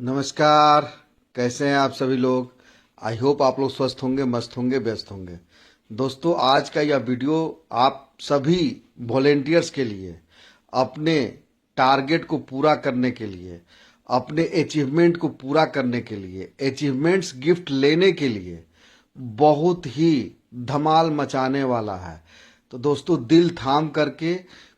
नमस्कार। कैसे हैं आप सभी लोग। आई होप आप लोग स्वस्थ होंगे, मस्त होंगे, व्यस्त होंगे। दोस्तों, आज का यह वीडियो आप सभी वॉलेंटियर्स के लिए, अपने टारगेट को पूरा करने के लिए, अपने अचीवमेंट को पूरा करने के लिए, अचीवमेंट्स गिफ्ट लेने के लिए बहुत ही धमाल मचाने वाला है। तो दोस्तों, दिल थाम करके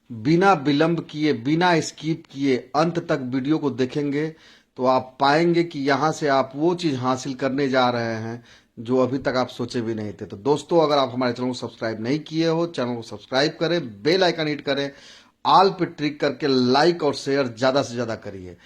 बिना विलंब किए, बिना स्किप किए अंत तक वीडियो को देखेंगे तो आप पाएंगे कि यहाँ से आप वो चीज हासिल करने जा रहे हैं जो अभी तक आप सोचे भी नहीं थे। तो दोस्तों, अगर आप हमारे चैनल को सब्सक्राइब नहीं किए हो, चैनल को सब्सक्राइब करें, बेल आइकन हिट करें, ऑल पे ट्रिक करके लाइक और शेयर ज्यादा से ज्यादा करिए,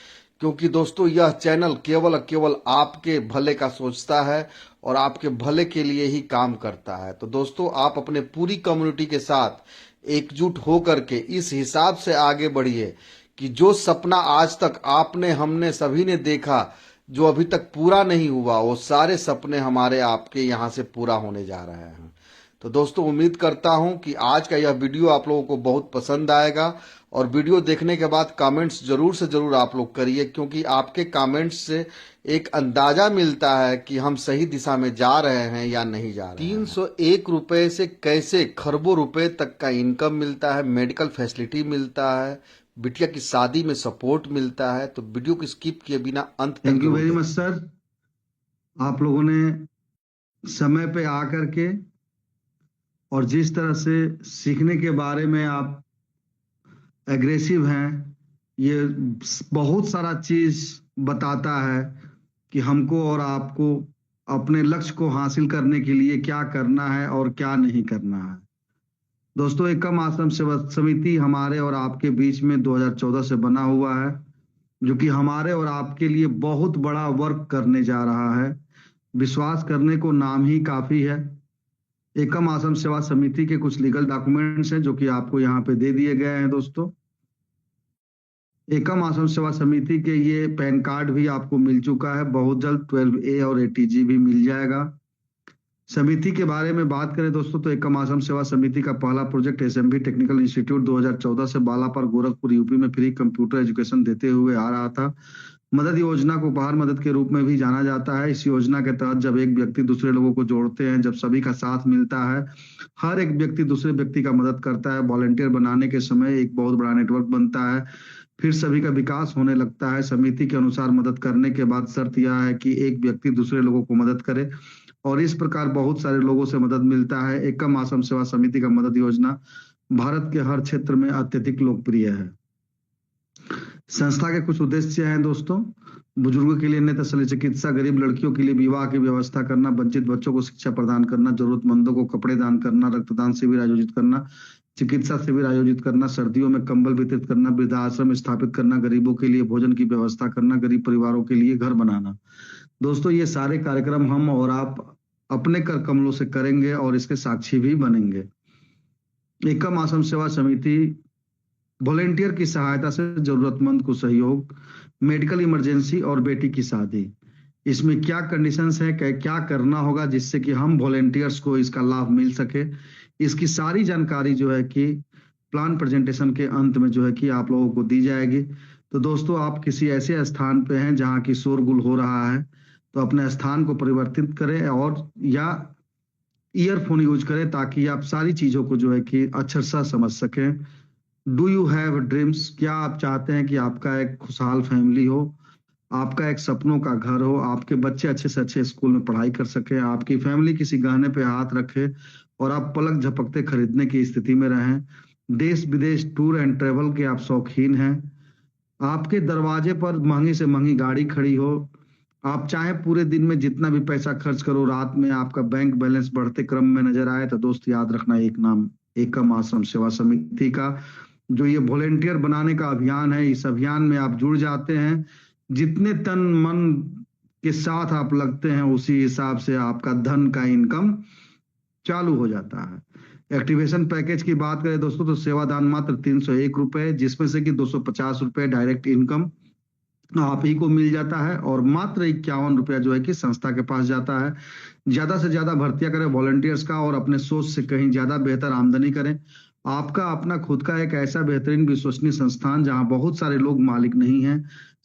क्योंकि दोस्तों यह चैनल केवल और केवल आपके भले का सोचता है और आपके भले के लिए ही काम करता है। तो दोस्तों, आप अपने पूरी कम्युनिटी के साथ एकजुट होकर के इस हिसाब से आगे बढ़िए कि जो सपना आज तक आपने, हमने सभी ने देखा, जो अभी तक पूरा नहीं हुआ, वो सारे सपने हमारे आपके यहाँ से पूरा होने जा रहे हैं। तो दोस्तों, उम्मीद करता हूं कि आज का यह वीडियो आप लोगों को बहुत पसंद आएगा और वीडियो देखने के बाद कमेंट्स जरूर से जरूर आप लोग करिए, क्योंकि आपके कमेंट्स से एक अंदाजा मिलता है कि हम सही दिशा में जा रहे हैं या नहीं जा रहे हैं। 301 रुपए से कैसे खरबों रुपए तक का इनकम मिलता है, मेडिकल फैसिलिटी मिलता है, बिटिया की शादी में सपोर्ट मिलता है। तो वीडियो को स्किप किए बिना अंत तक थैंक यू जरूर वेरी देखें। Much sir. आप लोगों ने समय पे आकर के और जिस तरह से सीखने के बारे में आप एग्रेसिव हैं, ये बहुत सारा चीज बताता है कि हमको और आपको अपने लक्ष्य को हासिल करने के लिए क्या करना है और क्या नहीं करना है। दोस्तों, एकम आश्रम सेवा समिति हमारे और आपके बीच में 2014 से बना हुआ है, जो कि हमारे और आपके लिए बहुत बड़ा वर्क करने जा रहा है। विश्वास करने को नाम ही काफी है। एकम आश्रम सेवा समिति के कुछ लीगल डॉक्यूमेंट्स हैं जो कि आपको यहाँ पे दे दिए गए हैं। दोस्तों, एकम आश्रम सेवा समिति के ये पैन कार्ड भी आपको मिल चुका है, बहुत जल्द 12A और ATG भी मिल जाएगा। समिति के बारे में बात करें दोस्तों, तो एकम आश्रम सेवा समिति का पहला प्रोजेक्ट SMB टेक्निकल इंस्टीट्यूट 2014 से बालापर गोरखपुर यूपी में फ्री कंप्यूटर एजुकेशन देते हुए आ रहा था। मदद योजना को उपहार मदद के रूप में भी जाना जाता है। इस योजना के तहत जब एक व्यक्ति दूसरे लोगों को जोड़ते हैं, जब सभी का साथ मिलता है, हर एक व्यक्ति दूसरे व्यक्ति का मदद करता है, वॉलंटियर बनाने के समय एक बहुत बड़ा नेटवर्क बनता है, फिर सभी का विकास होने लगता है। समिति के अनुसार मदद करने के बाद शर्त यह है कि एक व्यक्ति दूसरे लोगों को मदद करे और इस प्रकार बहुत सारे लोगों से मदद मिलता है। एकम आश्रम सेवा समिति का मदद योजना भारत के हर क्षेत्र में अत्यधिक लोकप्रिय है। संस्था के कुछ उद्देश्य हैं दोस्तों: बुजुर्गों के लिए नेत्र शल्य चिकित्सा, गरीब लड़कियों के लिए विवाह की व्यवस्था करना, वंचित बच्चों को शिक्षा प्रदान करना, जरूरतमंदों को कपड़े दान करना, रक्तदान शिविर आयोजित करना, चिकित्सा शिविर आयोजित करना, सर्दियों में कंबल वितरित करना, वृद्धाश्रम स्थापित करना, गरीबों के लिए भोजन की व्यवस्था करना, गरीब परिवारों के लिए घर बनाना। दोस्तों, ये सारे कार्यक्रम हम और आप अपने कर कमलों से करेंगे और इसके साक्षी भी बनेंगे। एकम आश्रम सेवा समिति वॉलेंटियर की सहायता से जरूरतमंद को सहयोग, मेडिकल इमरजेंसी और बेटी की शादी, इसमें क्या कंडीशंस है, क्या करना होगा जिससे कि हम वॉलेंटियर्स को इसका लाभ मिल सके, इसकी सारी जानकारी जो है कि प्लान प्रेजेंटेशन के अंत में जो है कि आप लोगों को दी जाएगी। तो दोस्तों, आप किसी ऐसे स्थान पे हैं जहां की शोरगुल हो रहा है, तो अपने स्थान को परिवर्तित करें और या ईयरफोन यूज करें ताकि आप सारी चीजों को जो है कि अक्षर सा समझ सकें। Do you have dreams? क्या आप चाहते हैं कि आपका एक खुशहाल फैमिली हो, आपका एक सपनों का घर हो, आपके बच्चे अच्छे से अच्छे स्कूल में पढ़ाई कर सके, आपकी फैमिली किसी गहने पे हाथ रखे और आप पलक झपकते खरीदने की स्थिति में रहें, देश विदेश टूर एंड ट्रेवल के आप शौकीन हैं, आपके दरवाजे पर महंगी से महंगी गाड़ी खड़ी हो, आप चाहे पूरे दिन में जितना भी पैसा खर्च करो, रात में आपका बैंक बैलेंस बढ़ते क्रम में नजर आए, तो दोस्त याद रखना एक नाम एकम आश्रम सेवा समिति का जो ये वॉलेंटियर बनाने का अभियान है, इस अभियान में आप जुड़ जाते हैं। जितने तन मन के साथ आप लगते हैं, उसी हिसाब से आपका धन का इनकम चालू हो जाता है। एक्टिवेशन पैकेज की बात करें दोस्तों, तो सेवादान मात्र 301 रुपए, जिसमें से कि 250 रुपए डायरेक्ट इनकम आप ही को मिल जाता है और मात्र 51 रुपया जो है कि संस्था के पास जाता है। ज्यादा से ज्यादा भर्तियां करें वॉलंटियर्स का और अपने सोच से कहीं ज्यादा बेहतर आमदनी करें। आपका अपना खुद का एक ऐसा बेहतरीन विश्वसनीय संस्थान जहां बहुत सारे लोग मालिक नहीं हैं,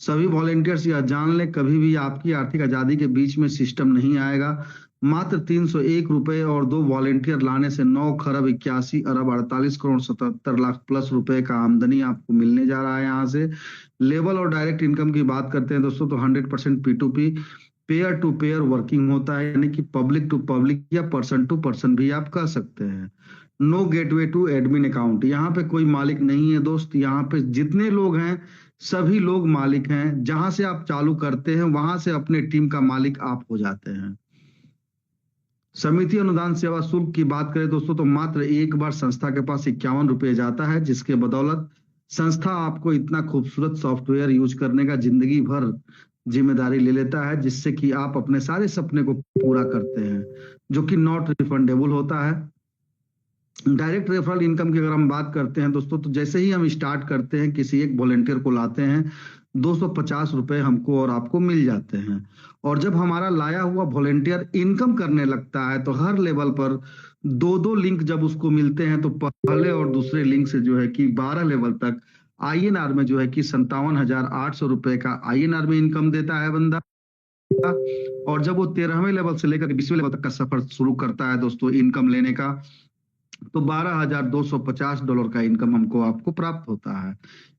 सभी वॉलेंटियर्स यह जान लें, कभी भी आपकी आर्थिक आजादी के बीच में सिस्टम नहीं आएगा। मात्र 301 रुपए और 2 वॉलेंटियर लाने से 9 खरब 81 अरब 48 करोड़ 77 लाख प्लस रुपए का आमदनी आपको मिलने जा रहा है। यहाँ से लेवल और डायरेक्ट इनकम की बात करते हैं दोस्तों, तो 100% P2P pair to pair working होता है, यानी कि पब्लिक टू पब्लिक या पर्सन टू पर्सन भी आप कह सकते हैं। No gateway to admin account, यहाँ पे कोई मालिक नहीं है दोस्त। यहाँ पे जितने लोग हैं सभी लोग मालिक हैं। जहां से आप चालू करते हैं वहां से अपने टीम का मालिक आप हो जाते हैं। समिति अनुदान सेवा शुल्क की बात करें दोस्तों, तो मात्र एक बार संस्था के पास 51 रुपये जाता है, जिसके बदौलत संस्था आपको इतना खूबसूरत सॉफ्टवेयर यूज करने का जिंदगी भर जिम्मेदारी ले लेता है, जिससे कि आप अपने सारे सपने को पूरा करते हैं, जो कि नॉट रिफंडेबल होता है। डायरेक्ट रेफरल इनकम की अगर हम बात करते हैं दोस्तों, तो जैसे ही हम स्टार्ट करते हैं, किसी एक वॉलेंटियर को लाते हैं, 250 रुपए हमको और आपको मिल जाते हैं। और जब हमारा लाया हुआ वॉलेंटियर इनकम करने लगता है, तो हर लेवल पर 2-2 लिंक जब उसको मिलते हैं, तो पहले और दूसरे लिंक से जो है कि 12 लेवल तक INR में जो है कि 57,800 रुपए का INR में इनकम देता है बंदा। और जब वो 13वें लेवल से लेकर 20वें लेवल तक का सफर शुरू करता है दोस्तों इनकम लेने का, तो $12,250 का इनकम हमको आपको प्राप्त होता है।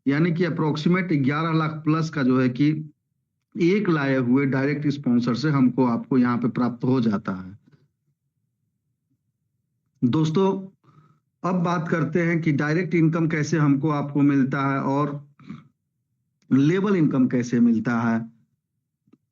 यानी कि अप्रोक्सीमेट 11 लाख प्लस का जो है कि एक लाए हुए डायरेक्ट स्पॉन्सर से हमको आपको यहाँ पे प्राप्त हो जाता है। दोस्तों अब बात करते हैं कि डायरेक्ट इनकम कैसे हमको आपको मिलता है और लेवल इनकम कैसे मिलता है।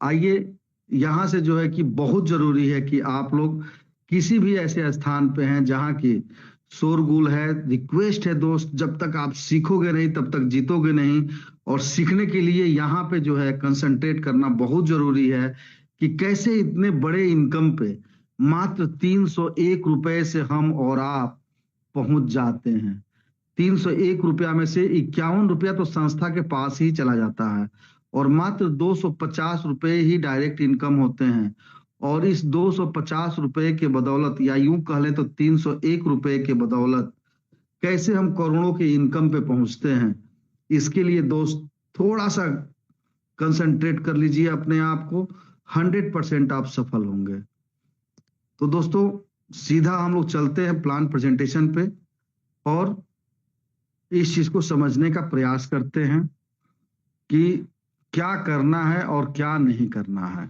आइए, यहां से जो है कि बहुत जरूरी है कि आप लोग किसी भी ऐसे स्थान पे हैं जहां की शोरगुल है। रिक्वेस्ट है दोस्त, जब तक आप सीखोगे नहीं तब तक जीतोगे नहीं। और सीखने के लिए यहाँ पे जो है कंसंट्रेट करना बहुत जरूरी है कि कैसे इतने बड़े इनकम पे मात्र 301 रुपए से हम और आप पहुंच जाते हैं। 301 रुपया में से 51 रुपया तो संस्था के पास ही चला जाता है और मात्र 250 रुपए ही डायरेक्ट इनकम होते हैं। और इस 250 रुपए के बदौलत, या यूं कह लें तो 301 रुपए के बदौलत कैसे हम करोड़ों के इनकम पे पहुंचते हैं, इसके लिए दोस्त थोड़ा सा कंसंट्रेट कर लीजिए अपने आप को, 100% आप सफल होंगे। तो दोस्तों सीधा हम लोग चलते हैं प्लान प्रेजेंटेशन पे और इस चीज को समझने का प्रयास करते हैं कि क्या करना है और क्या नहीं करना है।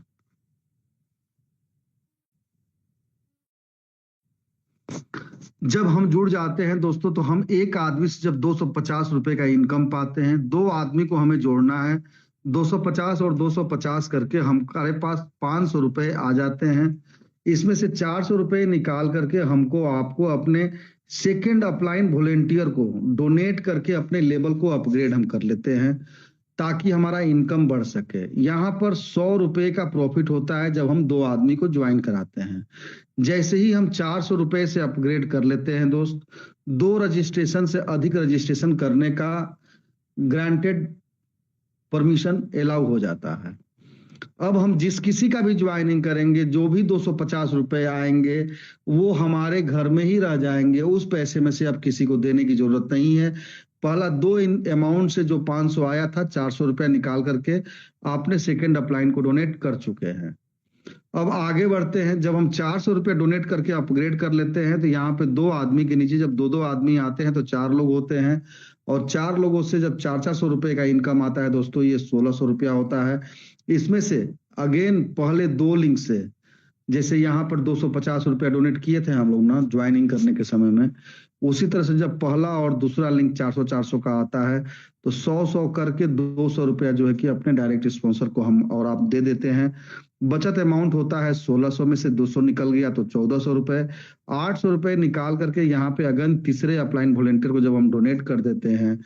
जब हम जुड़ जाते हैं दोस्तों, तो हम एक आदमी से जब 250 रुपए का इनकम पाते हैं, 2 आदमी को हमें जोड़ना है। 250 और 250 करके हमारे पास 500 रुपए आ जाते हैं। इसमें से 400 रुपए निकाल करके हमको आपको अपने सेकेंड अपलाइन वॉलेंटियर को डोनेट करके अपने लेवल को अपग्रेड हम कर लेते हैं, ताकि हमारा इनकम बढ़ सके। यहाँ पर 100 रुपए का प्रॉफिट होता है जब हम 2 आदमी को ज्वाइन कराते हैं। जैसे ही हम 400 रुपए से अपग्रेड कर लेते हैं दोस्त, 2 रजिस्ट्रेशन से अधिक रजिस्ट्रेशन करने का ग्रांटेड परमिशन अलाउ हो जाता है। अब हम जिस किसी का भी ज्वाइनिंग करेंगे, जो भी 250 रुपए आएंगे वो हमारे घर में ही रह जाएंगे। उस पैसे में से अब किसी को देने की जरूरत नहीं है। पहला 2 अमाउंट से जो 500 आया था, 400 रुपया निकाल करके आपने सेकेंड अपलाइन को डोनेट कर चुके हैं। अब आगे बढ़ते हैं। जब हम 400 रुपया डोनेट करके अपग्रेड कर लेते हैं, तो यहाँ पे 2 आदमी के नीचे जब 2-2 आदमी आते हैं तो 4 लोग होते हैं। और 4 लोगों से जब 400 रुपए का इनकम आता है दोस्तों, ये 1600 रुपया होता है। इसमें से अगेन पहले 2 लिंक से, जैसे यहाँ पर 250 रुपया डोनेट किए थे हम लोग ना ज्वाइनिंग करने के समय में, उसी तरह से जब पहला और दूसरा लिंक 400-400 का आता है, तो 100-100 करके 200 रुपया जो है कि अपने डायरेक्ट स्पॉन्सर को हम और आप दे देते हैं। बचत अमाउंट होता है 1600 में से 200 निकल गया तो 1400 रुपए। 800 रुपए निकाल करके यहाँ पे अगन तीसरे अपलाइन वॉलेंटियर को जब हम डोनेट कर देते हैं,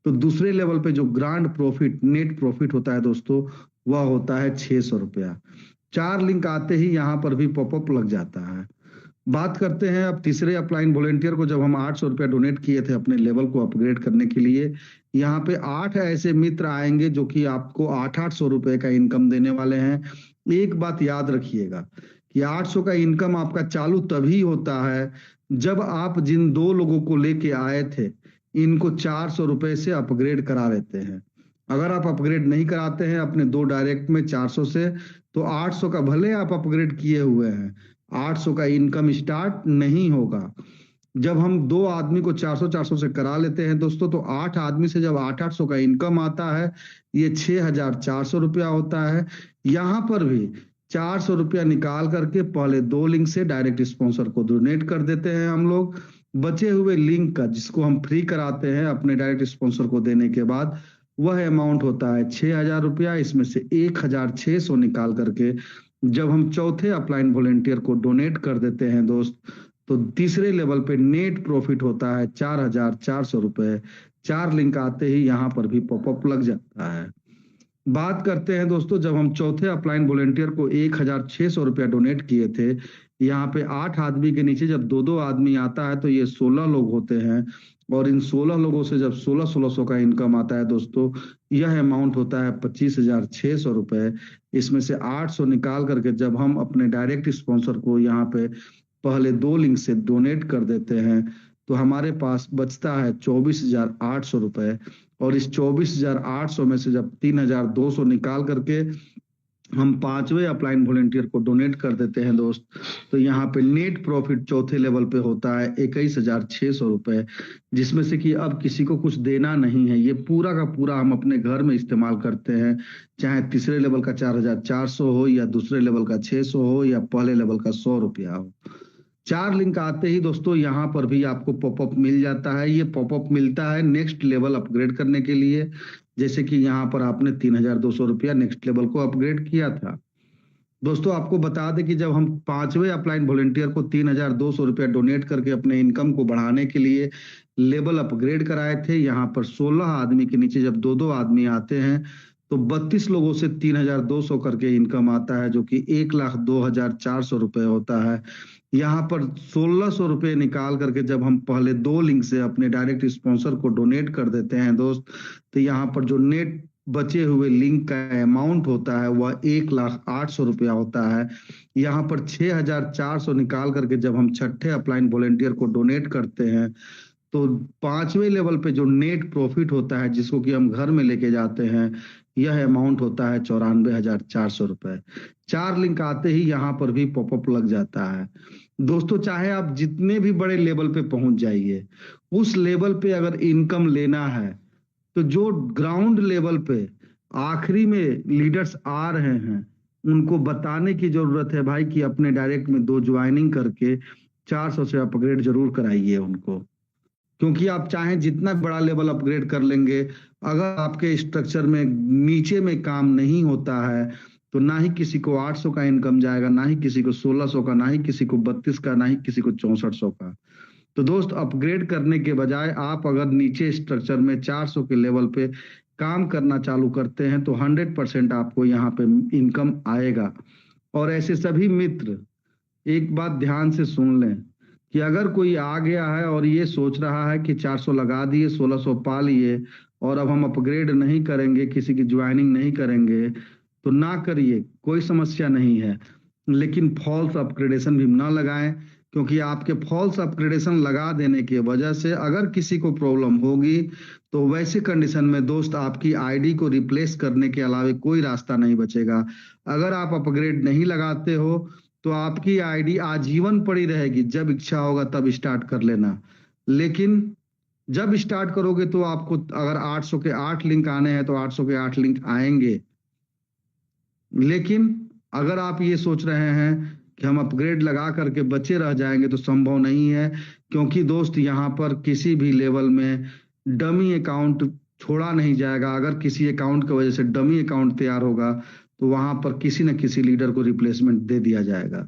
तो दूसरे लेवल पे जो ग्रांड प्रॉफिट, नेट प्रॉफिट होता है दोस्तों, वह होता है 600 रुपया। 4 लिंक आते ही यहाँ पर भी पॉपअप लग जाता है। बात करते हैं अब तीसरे अपलाइन वॉलेंटियर को। जब हम 800 रुपया डोनेट किए थे अपने लेवल को अपग्रेड करने के लिए, यहाँ पे 8 ऐसे मित्र आएंगे जो कि आपको 800 रुपए का इनकम देने वाले हैं। एक बात याद रखिएगा कि 800 का इनकम आपका चालू तभी होता है जब आप जिन 2 लोगों को लेके आए थे, इनको 400 रुपए से अपग्रेड करा लेते हैं। अगर आप अपग्रेड नहीं कराते हैं अपने 2 डायरेक्ट में 400 से, तो 800 का भले आप अपग्रेड किए हुए हैं, 800 का इनकम स्टार्ट नहीं होगा। जब हम 2 आदमी को 400 से करा लेते हैं दोस्तों, तो 8 आदमी से जब 800 का इनकम आता है, ये 6,400 रुपया होता है। यहाँ पर भी 400 रुपया निकाल करके पहले 2 लिंक से डायरेक्ट स्पॉन्सर को डोनेट कर देते हैं हम लोग। बचे हुए लिंक का, जिसको हम फ्री कराते हैं अपने डायरेक्ट स्पॉन्सर को देने के बाद, वह अमाउंट होता है 6,000 रुपया। इसमें से 1,600 निकाल करके जब हम चौथे अपलाइन वॉलेंटियर को डोनेट कर देते हैं दोस्त, तो तीसरे लेवल पे नेट प्रॉफिट होता है 4,400 रुपए। 4 लिंक आते ही यहाँ पर भी पॉपअप लग जाता है। बात करते हैं दोस्तों, जब हम चौथे अपलाइन वॉलेंटियर को 1,600 रुपया डोनेट किए थे, यहाँ पे 8 आदमी के नीचे जब 2-2 आदमी आता है तो ये 16 लोग होते हैं। और इन 16 लोगों से जब 1600 का इनकम आता है दोस्तों, यह अमाउंट होता है 25,600 रुपए। इसमें से 800 निकाल करके जब हम अपने डायरेक्ट स्पॉन्सर को यहाँ पे पहले 2 लिंक से डोनेट कर देते हैं, तो हमारे पास बचता है 24,800 रुपए। और इस 24,800 में से जब 3,200 निकाल करके हम 5वें अपलाइन वॉलेंटियर को डोनेट कर देते हैं दोस्त, तो यहाँ पे नेट प्रॉफिट चौथे लेवल पे होता है 21,600 रुपए। जिसमें से कि अब किसी को कुछ देना नहीं है, ये पूरा का पूरा हम अपने घर में इस्तेमाल करते हैं। चाहे तीसरे लेवल का 4,400 हो, या दूसरे लेवल का 600 हो, या पहले लेवल का 100 रुपया हो। 4 लिंक आते ही दोस्तों यहाँ पर भी आपको पॉपअप मिल जाता है। ये पॉपअप मिलता है नेक्स्ट लेवल अपग्रेड करने के लिए। जैसे कि यहाँ पर आपने 3,200 रुपया नेक्स्ट लेवल को अपग्रेड किया था। दोस्तों आपको बता दें कि जब हम 5वें अपलाइन वॉलेंटियर को 3,200 रुपया डोनेट करके अपने इनकम को बढ़ाने के लिए लेवल अपग्रेड कराए थे, यहाँ पर 16 आदमी के नीचे जब 2-2 आदमी आते हैं, तो 32 लोगों से 3,200 करके इनकम आता है, जो कि 1,02,400 रुपए होता है। यहाँ पर 1,600 रुपए निकाल करके जब हम पहले 2 लिंक से अपने डायरेक्ट स्पॉन्सर को डोनेट कर देते हैं दोस्त, तो यहाँ पर जो नेट बचे हुए लिंक का अमाउंट होता है वह 1,08,000 रुपया होता है। यहाँ पर 6,400 निकाल करके जब हम छठे अपलाइन वॉलेंटियर को डोनेट करते हैं, तो 5वें लेवल पे जो नेट प्रॉफिट होता है, जिसको कि हम घर में लेके जाते हैं, यह अमाउंट होता है 94,400 रुपए। 4 लिंक आते ही यहाँ पर भी पॉपअप लग जाता है। दोस्तों चाहे आप जितने भी बड़े लेवल पे पहुंच जाइए, उस लेवल पे अगर इनकम लेना है, तो जो ग्राउंड लेवल पे आखिरी में लीडर्स आ रहे हैं, उनको बताने की जरूरत है भाई कि अपने डायरेक्ट में 2 ज्वाइनिंग करके 400 से अपग्रेड जरूर कराइए उनको। क्योंकि आप चाहें जितना बड़ा लेवल अपग्रेड कर लेंगे, अगर आपके स्ट्रक्चर में नीचे में काम नहीं होता है, तो ना ही किसी को 800 का इनकम जाएगा, ना ही किसी को 1600 का, ना ही किसी को 32 का, ना ही किसी को 6400 का। तो दोस्त अपग्रेड करने के बजाय आप अगर नीचे स्ट्रक्चर में 400 के लेवल पे काम करना चालू करते हैं, तो 100% आपको यहाँ पे इनकम आएगा। और ऐसे सभी मित्र एक बात ध्यान से सुन लें कि अगर कोई आ गया है और ये सोच रहा है कि 400 लगा दिए, 1600 पा लिए, और अब हम अपग्रेड नहीं करेंगे, किसी की ज्वाइनिंग नहीं करेंगे, तो ना करिए, कोई समस्या नहीं है। लेकिन फॉल्स अपग्रेडेशन भी ना लगाएं, क्योंकि आपके फॉल्स अपग्रेडेशन लगा देने की वजह से अगर किसी को प्रॉब्लम होगी, तो वैसे कंडीशन में दोस्त आपकी आईडी को रिप्लेस करने के अलावा कोई रास्ता नहीं बचेगा। अगर आप अपग्रेड नहीं लगाते हो, तो आपकी आईडी आजीवन पड़ी रहेगी। जब इच्छा होगा तब स्टार्ट कर लेना, लेकिन जब स्टार्ट करोगे तो आपको अगर 800 के 8 लिंक आने हैं, तो 800 के 8 लिंक आएंगे। लेकिन अगर आप ये सोच रहे हैं कि हम अपग्रेड लगा करके बचे रह जाएंगे, तो संभव नहीं है। क्योंकि दोस्त यहाँ पर किसी भी लेवल में डमी अकाउंट छोड़ा नहीं जाएगा। अगर किसी अकाउंट की वजह से डमी अकाउंट तैयार होगा, तो वहां पर किसी न किसी लीडर को रिप्लेसमेंट दे दिया जाएगा।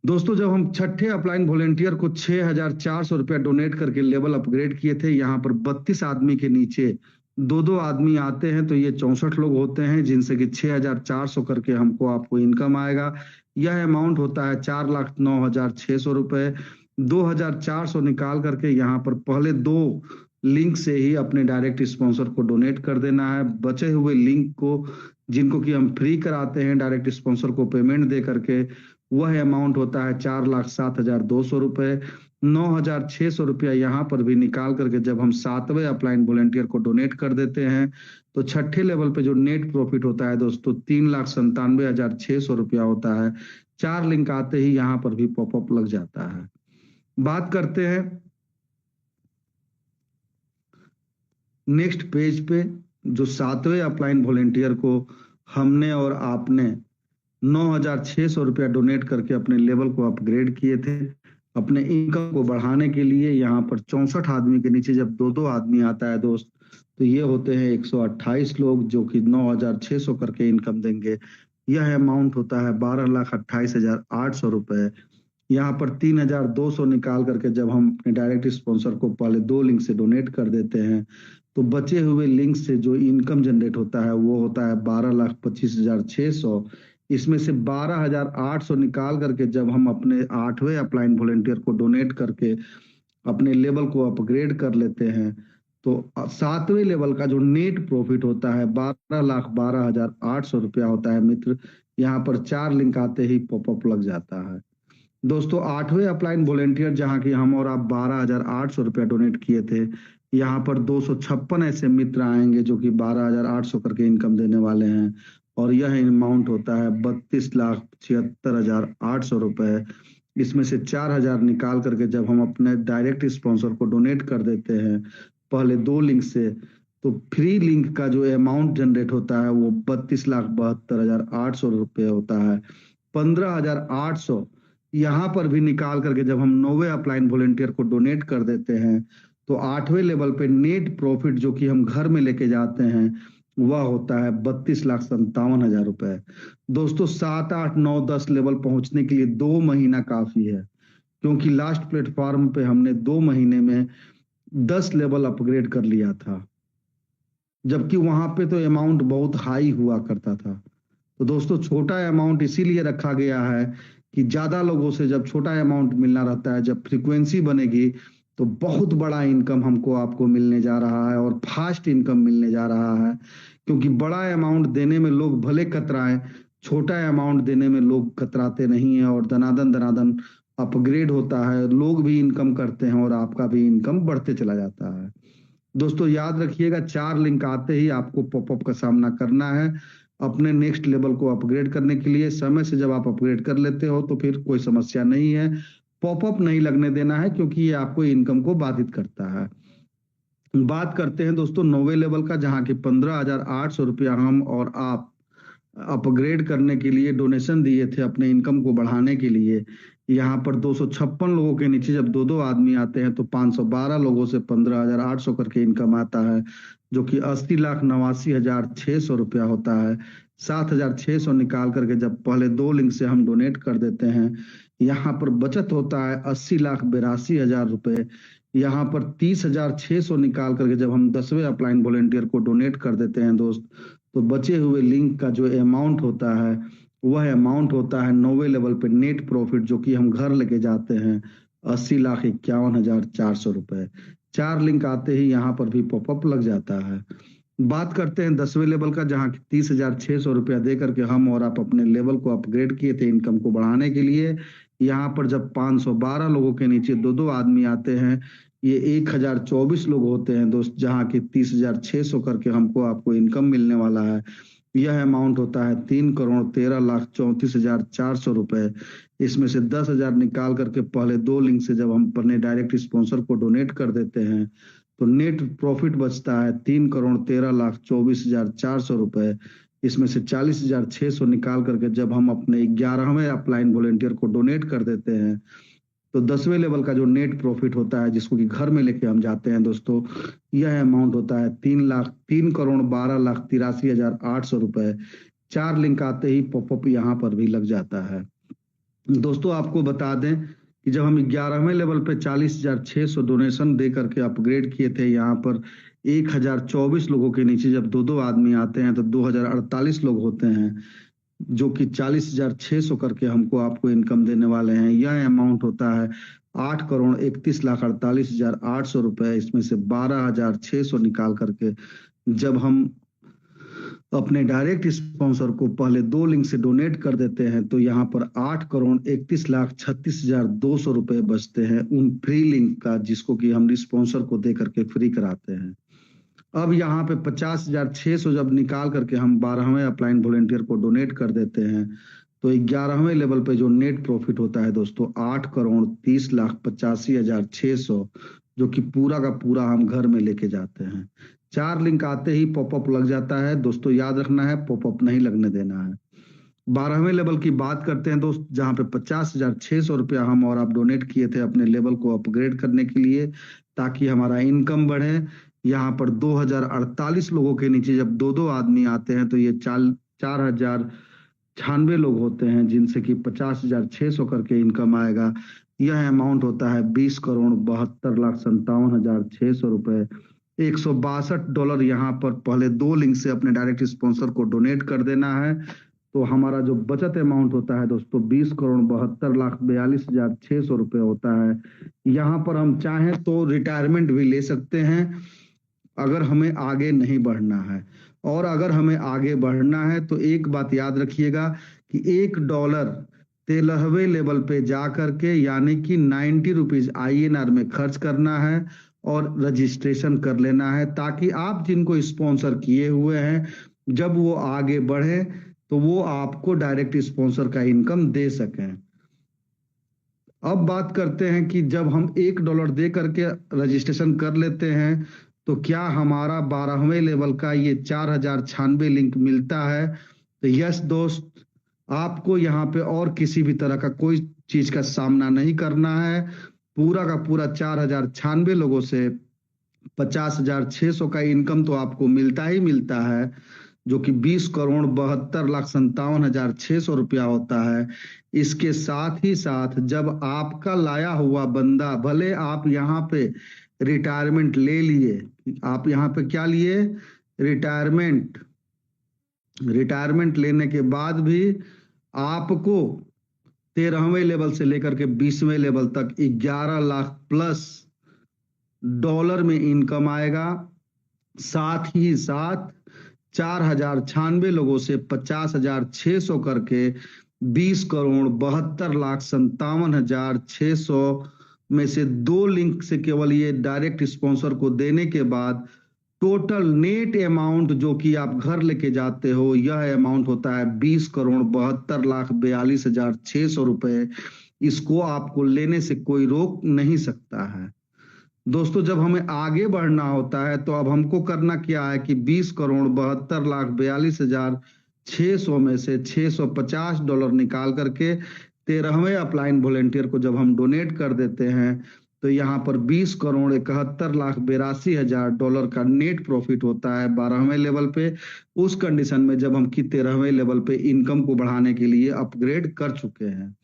दोस्तों जब हम छठे अपलाइन वॉलेंटियर को 6,400 रुपया डोनेट करके लेवल अपग्रेड किए थे, यहाँ पर 32 आदमी के नीचे 2-2 आदमी आते हैं, तो ये 64 लोग होते हैं, जिनसे कि 6,400 करके आपको इनकम आएगा। यह अमाउंट होता है 4,09,600 रुपए। 2,400 निकाल करके यहाँ पर पहले 2 लिंक से ही अपने डायरेक्ट स्पॉन्सर को डोनेट कर देना है। बचे हुए लिंक को, जिनको कि हम फ्री कराते हैं डायरेक्ट स्पॉन्सर को पेमेंट दे करके, वह अमाउंट होता है 4,07,200 रुपए। 9,600 रुपया यहाँ पर भी निकाल करके जब हम 7वें अपलाइन वॉलेंटियर को डोनेट कर देते हैं तो छठे लेवल पे जो नेट प्रॉफिट होता है दोस्तों 3,97,600 रुपया होता है। 4 लिंक आते ही यहाँ पर भी पॉपअप लग जाता है। बात करते हैं नेक्स्ट पेज पे, जो 7वें अपलाइन वॉलेंटियर को हमने और आपने 9,600 रुपया डोनेट करके अपने लेवल को अपग्रेड किए थे। अपने इनकम को बढ़ाने के लिए यहाँ पर 64 आदमी के नीचे जब दो दो आदमी आता है दोस्त, तो ये होते हैं 128 लोग जो कि 9,600 करके इनकम देंगे। यह अमाउंट होता है 12,28,800 रुपए। यहाँ पर 3,200 निकाल करके जब हम अपने डायरेक्ट स्पॉन्सर को पहले 2 लिंक से डोनेट कर देते हैं तो बचे हुए लिंक से जो इनकम जनरेट होता है वो होता है 12,25,600। इसमें से 12,800 निकाल करके जब हम अपने 8वें अपलाइन वॉलेंटियर को डोनेट करके अपने लेवल को अपग्रेड कर लेते हैं तो 7वें लेवल का जो नेट प्रॉफिट होता है 12,12,800 रुपया होता है मित्र। यहाँ पर 4 लिंक आते ही पॉपअप लग जाता है। दोस्तों 8वें अपलाइन वॉलेंटियर जहां की हम और आप 12,800 रुपया डोनेट किए थे, यहाँ पर 256 ऐसे मित्र आएंगे जो कि 12,800 करके इनकम देने वाले हैं और यह अमाउंट होता है 32,76,800 रुपए। इसमें से 4,000 निकाल करके जब हम अपने डायरेक्ट स्पॉन्सर को डोनेट कर देते हैं पहले 2 लिंक से, तो फ्री लिंक का जो अमाउंट जनरेट होता है वो 32,72,800 रुपये होता है। 15,800 यहाँ पर भी निकाल करके जब हम 9वें अपलाइन वॉलेंटियर को डोनेट कर देते हैं तो 8वें लेवल पे नेट प्रॉफिट जो कि हम घर में लेके जाते हैं वह होता है 32,57,000 रुपए। दोस्तों 7, 8, 9, 10 लेवल पहुंचने के लिए 2 महीना काफी है, क्योंकि लास्ट प्लेटफॉर्म पे हमने 2 महीने में 10 लेवल अपग्रेड कर लिया था, जबकि वहां पे तो अमाउंट बहुत हाई हुआ करता था। तो दोस्तों छोटा अमाउंट इसीलिए रखा गया है कि ज्यादा लोगों से जब छोटा अमाउंट मिलना रहता है, जब फ्रीक्वेंसी बनेगी तो बहुत बड़ा इनकम हमको आपको मिलने जा रहा है और फास्ट इनकम मिलने जा रहा है। क्योंकि बड़ा अमाउंट देने में लोग भले कतराएं, छोटा अमाउंट देने में लोग कतराते नहीं है और दनादन दनादन अपग्रेड होता है, लोग भी इनकम करते हैं और आपका भी इनकम बढ़ते चला जाता है। दोस्तों याद रखिएगा 4 लिंक आते ही आपको पॉपअप का सामना करना है। अपने नेक्स्ट लेवल को अपग्रेड करने के लिए समय से जब आप अपग्रेड कर लेते हो तो फिर कोई समस्या नहीं है, पॉपअप नहीं लगने देना है क्योंकि ये आपको इनकम को बाधित करता है। बात करते हैं दोस्तों 9वें लेवल का, जहां की 15,800 रुपया हम और आप अपग्रेड करने के लिए डोनेशन दिए थे अपने इनकम को बढ़ाने के लिए। यहाँ पर 256 लोगों के नीचे जब 2 आदमी आते हैं तो 512 लोगों से 15,800 करके इनकम आता है, जो कि 80,89,600 रुपया होता है। 7,600 निकाल करके जब पहले 2 लिंक से हम डोनेट कर देते हैं, यहाँ पर बचत होता है 80,82,000 रुपए। यहाँ पर 30,600 निकाल करके जब हम 10वें अपलाइन वॉलेंटियर को डोनेट कर देते हैं दोस्त, तो बचे हुए लिंक का जो अमाउंट होता है वह अमाउंट होता है 9वें लेवल पे नेट प्रॉफिट जो कि हम घर लेके जाते हैं 80,51,400 रुपए। 4 लिंक आते ही यहाँ पर भी पॉपअप लग जाता है। बात करते हैं 10वें लेवल का, जहाँ 30,600 रुपया दे करके हम और आप अपने लेवल को अपग्रेड किए थे इनकम को बढ़ाने के लिए। यहाँ पर जब 512 लोगों के नीचे 2 आदमी आते हैं, ये 1,024 लोग होते हैं दोस्त, जहाँ की 30,600 करके हमको आपको इनकम मिलने वाला है। यह अमाउंट होता है 3,13,34,400 रुपए। इसमें से 10,000 निकाल करके पहले 2 लिंक से जब हम अपने डायरेक्ट स्पॉन्सर को डोनेट कर देते हैं तो नेट प्रॉफिट बचता है 3,13,24,400 रुपए। इसमें से 40,600 निकाल करके जब हम अपने 11वें अपलाइन वॉलेंटियर को डोनेट कर देते हैं तो 10वें लेवल का जो नेट प्रॉफिट होता है जिसको कि घर में लेके हम जाते हैं दोस्तों, यह अमाउंट होता है 3,12,83,800 रुपए। 4 लिंक आते ही पॉपअप यहाँ पर भी लग जाता है। दोस्तों आपको बता दें कि जब हम 11वें लेवल पे 40,600 डोनेशन दे करके अपग्रेड किए थे, यहाँ पर 1,024 लोगों के नीचे जब 2 आदमी आते हैं तो 2,048 लोग होते हैं, जो कि 40,600 करके हमको आपको इनकम देने वाले हैं। यह अमाउंट होता है 8,31,48,800 रुपए। इसमें से 12,600 निकाल करके जब हम अपने डायरेक्ट स्पॉन्सर को पहले 2 लिंक से डोनेट कर देते हैं तो यहाँ पर 8,31,36,200 रुपए बचते हैं उन फ्री लिंक का, जिसको कि हम स्पॉन्सर को दे करके फ्री कराते हैं। अब यहाँ पे 50,600 जब निकाल करके हम 12वें अपलाइन वॉलेंटियर को डोनेट कर देते हैं तो 11वें लेवल पे जो नेट प्रॉफिट होता है दोस्तों 8,30,85,600, जो कि पूरा का पूरा हम घर में लेके जाते हैं। 4 लिंक आते ही पॉपअप लग जाता है दोस्तों, याद रखना है पॉपअप नहीं लगने देना है। 12वें लेवल की बात करते हैं दोस्त, जहां पे 50,600 रुपया हम और आप डोनेट किए थे अपने लेवल को अपग्रेड करने के लिए ताकि हमारा इनकम बढ़े। यहाँ पर 2048 लोगों के नीचे जब 2-2 आदमी आते हैं तो ये 4,096 लोग होते हैं, जिनसे कि 50,600 करके इनकम आएगा। यह अमाउंट होता है $20,72,57,600 रुपए। $162 यहाँ पर पहले 2 लिंक से अपने डायरेक्ट स्पॉन्सर को डोनेट कर देना है तो हमारा जो बचत अमाउंट होता है दोस्तों 20,72,42,600 रुपए होता है। यहाँ पर हम चाहें तो रिटायरमेंट भी ले सकते हैं अगर हमें आगे नहीं बढ़ना है। और अगर हमें आगे बढ़ना है तो एक बात याद रखिएगा कि $1 13वें लेवल पे जा करके यानी कि 90 रुपीज INR में खर्च करना है और रजिस्ट्रेशन कर लेना है, ताकि आप जिनको स्पॉन्सर किए हुए हैं जब वो आगे बढ़े तो वो आपको डायरेक्ट स्पॉन्सर का इनकम दे सकें। अब बात करते हैं कि जब हम $1 दे करके रजिस्ट्रेशन कर लेते हैं तो क्या हमारा 12वें लेवल का ये 4,096 लिंक मिलता है? तो यस दोस्त, आपको यहाँ पे और किसी भी तरह का कोई चीज का सामना नहीं करना है। पूरा का पूरा 4,096 लोगों से 50,600 का इनकम तो आपको मिलता ही मिलता है, जो कि 20,72,57,600 रुपया होता है। इसके साथ ही साथ जब आपका लाया हुआ बंदा, भले आप यहाँ पे रिटायरमेंट ले लिए, आप यहाँ पे क्या लिए, रिटायरमेंट लेने के बाद भी आपको 13वें लेवल से लेकर के 20वें लेवल तक 11 लाख प्लस डॉलर में इनकम आएगा। साथ ही साथ 4,096 लोगों से 50,600 करके 20,72,57,600 में से 2 लिंक से केवल ये डायरेक्ट स्पॉन्सर को देने के बाद टोटल नेट अमाउंट जो कि आप घर लेके जाते हो, यह अमाउंट होता है 20,72,42,600 रुपए। इसको आपको लेने से कोई रोक नहीं सकता है। दोस्तों, जब हमें आगे बढ़ना होता है तो अब हमको करना क्या है कि 20,72,42,600 में से $650 निकाल करके 13वें अपलाइन वॉलेंटियर को जब हम डोनेट कर देते हैं तो यहाँ पर $20,71,82,000 का नेट प्रॉफिट होता है 12वें लेवल पे। उस कंडीशन में जब हम कि 13वें लेवल पे इनकम को बढ़ाने के लिए अपग्रेड कर चुके हैं।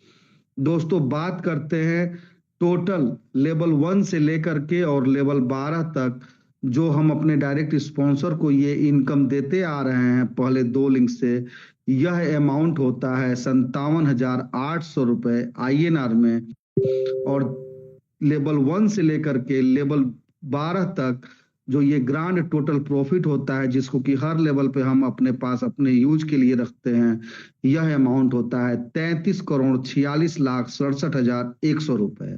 दोस्तों, बात करते हैं टोटल लेवल 1 से लेकर के और लेवल 12 तक जो हम अपने डायरेक्ट स्पॉन्सर को ये इनकम देते आ रहे हैं पहले 2 लिंक से, यह अमाउंट होता है 57,800 रुपए INR में। और लेवल 1 से लेकर के लेवल 12 तक जो ये ग्रांड टोटल प्रॉफिट होता है, जिसको कि हर लेवल पे हम अपने पास अपने यूज के लिए रखते हैं, यह अमाउंट होता है 33,46,67,100 रुपए।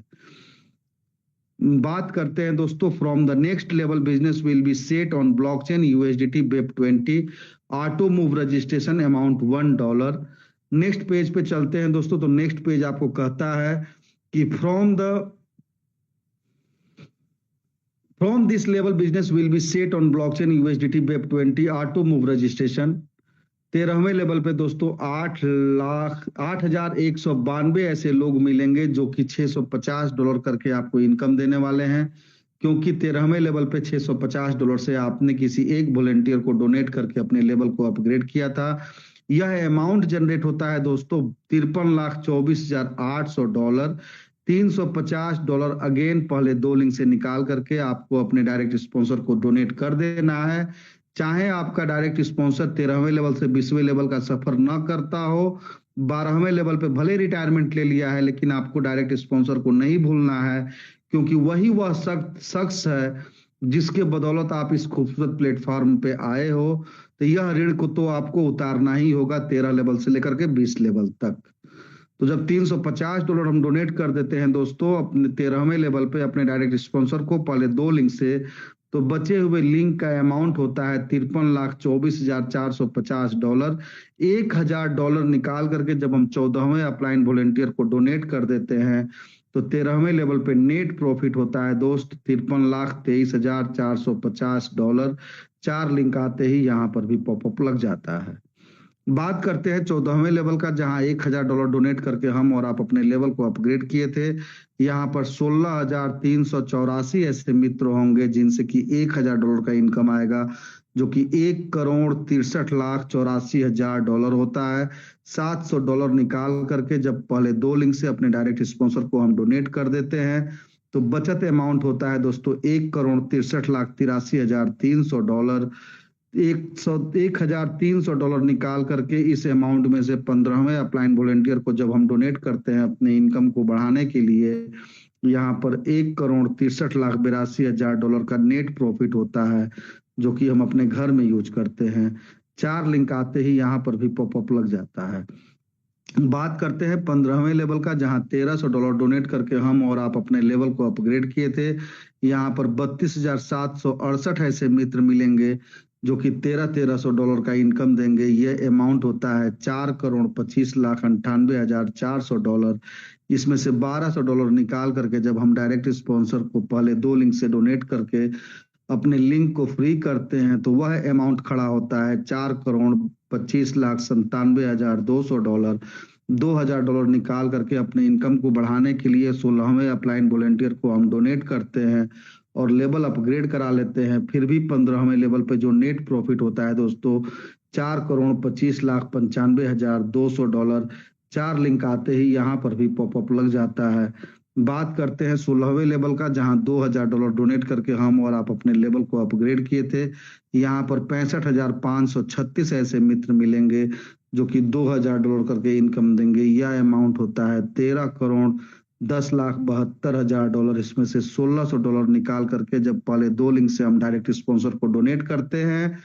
बात करते हैं दोस्तों, from the next level business will be set on blockchain USDT BEP20 auto move registration amount $1। Next page पे चलते हैं दोस्तों, तो नेक्स्ट पेज आपको कहता है कि from this level business will be set on blockchain USDT BEP20 auto move registration. 13वें लेवल पे दोस्तों 8,0192 ऐसे लोग मिलेंगे जो कि $650 करके आपको इनकम देने वाले हैं, क्योंकि 13वें लेवल पे $650 से आपने किसी एक वॉलेंटियर को डोनेट करके अपने लेवल को अपग्रेड किया था। यह अमाउंट जनरेट होता है दोस्तों $53,24,800। $350 अगेन पहले 2 लिंक से निकाल करके आपको अपने डायरेक्ट स्पॉन्सर को डोनेट कर देना है। चाहे आपका डायरेक्ट स्पॉन्सर 13वें लेवल से 20वें लेवल का सफर न करता हो, 12वें लेवल पे भले रिटायरमेंट ले लिया है, लेकिन आपको डायरेक्ट स्पॉन्सर को नहीं भूलना है, क्योंकि वही वह शख्स है जिसके बदौलत आप इस खूबसूरत प्लेटफॉर्म पे आए हो, तो यह ऋण को तो आपको उतारना ही होगा 13 लेवल से लेकर के 20 लेवल तक। तो जब $350 हम डोनेट कर देते हैं दोस्तों अपने 13वें लेवल पे अपने डायरेक्ट स्पॉन्सर को पहले 2 लिंक से, तो बचे हुए लिंक का अमाउंट होता है $53,24,450। $1,000 निकाल करके जब हम 14वें अपलाइन वॉलेंटियर को डोनेट कर देते हैं, तो 13वें लेवल पे नेट प्रॉफिट होता है दोस्त $53,23,450। 4 लिंक आते ही यहाँ पर भी पॉपअप लग जाता है। बात करते हैं 14वें लेवल का, जहां $1,000 डोनेट करके हम और आप अपने लेवल को अपग्रेड किए थे। यहाँ पर 16,384 ऐसे मित्र होंगे जिनसे कि $1,000 का इनकम आएगा, जो कि $1,63,84,000 होता है। $700 निकाल करके जब पहले 2 लिंक से अपने डायरेक्ट स्पॉन्सर को हम डोनेट कर देते हैं, तो बचत अमाउंट होता है दोस्तों $1,63,83,300। $1,300 निकाल करके इस अमाउंट में से 15वें अपलाइन वॉलेंटियर को जब हम डोनेट करते हैं अपने इनकम को बढ़ाने के लिए, यहाँ पर $1,63,82,000 का नेट प्रॉफिट होता है, जो कि हम अपने घर में यूज करते हैं। 4 लिंक आते ही यहाँ पर भी पॉपअप लग जाता है। बात करते हैं 15वें लेवल का, जहां $1,300 डोनेट करके हम और आप अपने लेवल को अपग्रेड किए थे। यहाँ पर 32,768 ऐसे मित्र मिलेंगे जो कि $1,300 का इनकम देंगे। यह अमाउंट होता है $4,25,98,400। इसमें से $1,200 निकाल करके जब हम डायरेक्ट स्पॉन्सर को पहले 2 लिंक से डोनेट करके अपने लिंक को फ्री करते हैं, तो वह अमाउंट खड़ा होता है $4,25,97,200। $2,000 निकाल करके अपने इनकम को बढ़ाने के लिए 16वें अपलाइन वॉलेंटियर को हम डोनेट करते हैं और लेवल अपग्रेड करा लेते हैं। फिर भी 15वें लेवल पे जो नेट प्रॉफिट होता है दोस्तों $4,25,95,200। 4 लिंक आते ही यहाँ पर भी पॉपअप लग जाता है। बात करते हैं 16वें लेवल का, जहां $2,000 डोनेट करके हम और आप अपने लेवल को अपग्रेड किए थे। यहाँ पर 65,536 ऐसे मित्र मिलेंगे जो कि $2,000 करके इनकम देंगे। यह अमाउंट होता है $13,10,72,000। इसमें से $1,600 निकाल करके जब पहले 2 लिंक से हम डायरेक्ट स्पॉन्सर को डोनेट करते हैं,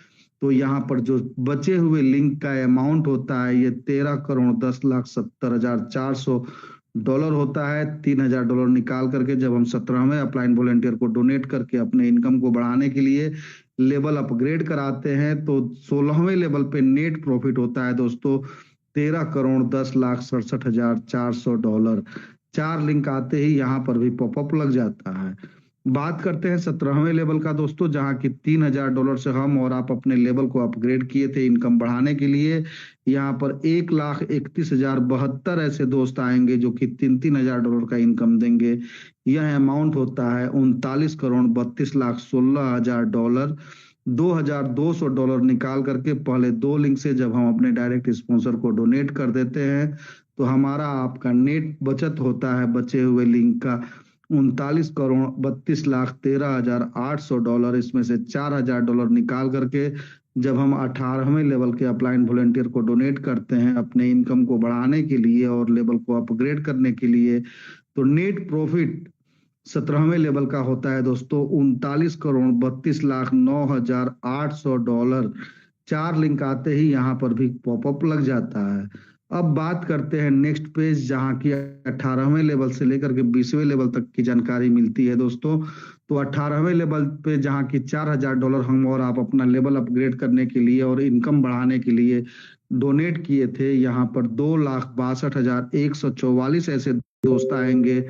तो यहाँ पर जो बचे हुए लिंक का अमाउंट होता है ये $13,10,70,400 होता है। $3,000 निकाल करके जब हम 17वें अपलाइन वॉलेंटियर को डोनेट करके अपने इनकम को बढ़ाने के लिए लेवल अपग्रेड कराते हैं, तो 16वें लेवल पे नेट प्रॉफिट होता है दोस्तों $13,10,67,400। 4 लिंक आते ही यहाँ पर भी पॉपअप लग जाता है। बात करते हैं 17वें लेवल का दोस्तों, जहां कि $3,000 से हम और आप अपने लेवल को अपग्रेड किए थे इनकम बढ़ाने के लिए। यहाँ पर 1,31,072 ऐसे दोस्त आएंगे जो कि $3,000 का इनकम देंगे। यह अमाउंट होता है $39,32,16,000। $2,200 निकाल करके पहले 2 लिंक से जब हम अपने डायरेक्ट स्पॉन्सर को डोनेट कर देते हैं, तो हमारा आपका नेट बचत होता है बचे हुए लिंक का $39,32,13,800। इसमें से $4,000 निकाल करके जब हम 18वें लेवल के अपलाइन वॉलेंटियर को डोनेट करते हैं अपने इनकम को बढ़ाने के लिए और लेवल को अपग्रेड करने के लिए, तो नेट प्रॉफिट 17वें लेवल का होता है दोस्तों $39,32,09,800। 4 लिंक आते ही यहाँ पर भी पॉपअप लग जाता है। अब बात करते हैं नेक्स्ट पेज, जहां की 18वें लेवल से लेकर के 20वें लेवल तक की जानकारी मिलती है दोस्तों। तो 18वें लेवल पे जहां की $4,000 हम और आप अपना लेवल अपग्रेड करने के लिए और इनकम बढ़ाने के लिए डोनेट किए थे, यहाँ पर 2,62,144 ऐसे दोस्त आएंगे